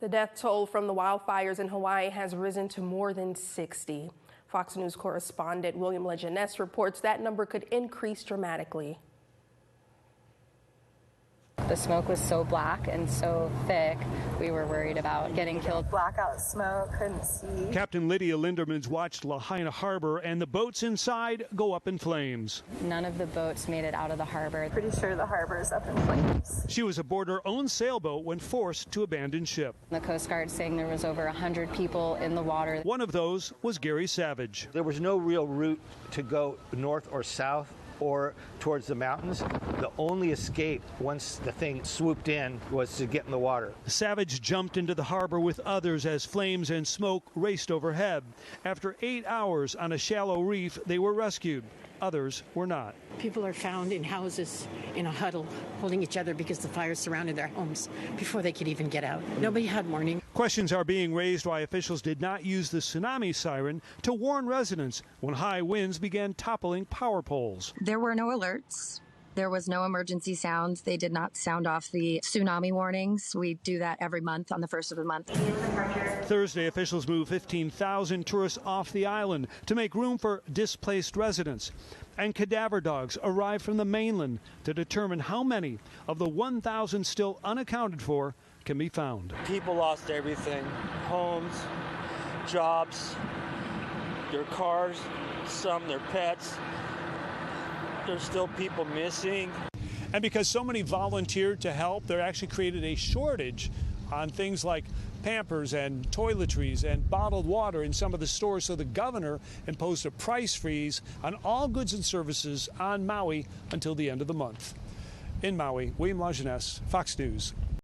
The death toll from the wildfires in Hawaii has risen to more than 60. Fox News correspondent William Lejeunesse reports that number could increase dramatically. The smoke was so black and so thick, we were worried about getting killed. Blackout smoke, couldn't see. Captain Lydia Linderman's watched Lahaina Harbor and the boats inside go up in flames. None of the boats made it out of the harbor. Pretty sure the harbor is up in flames. She was aboard her own sailboat when forced to abandon ship. The Coast Guard saying there was over 100 people in the water. One of those was Gary Savage. There was no real route to go north or south or towards the mountains. The only escape once the thing swooped in was to get in the water. Savage jumped into the harbor with others as flames and smoke raced overhead. After 8 hours on a shallow reef, they were rescued. Others were not. People are found in houses in a huddle, holding each other because the fire surrounded their homes before they could even get out. Nobody had warning. Questions are being raised why officials did not use the tsunami siren to warn residents when high winds began toppling power poles. There were no alerts. There was no emergency sounds. They did not sound off the tsunami warnings. We do that every month on the first of the month. Thursday, officials moved 15,000 tourists off the island to make room for displaced residents. And cadaver dogs arrived from the mainland to determine how many of the 1,000 still unaccounted for can be found. People lost everything: homes, jobs, their cars, some their pets. There's still people missing. And because so many volunteered to help, there actually created a shortage on things like Pampers and toiletries and bottled water in some of the stores. So the governor imposed a price freeze on all goods and services on Maui until the end of the month. In Maui, William Lejeunesse, Fox News.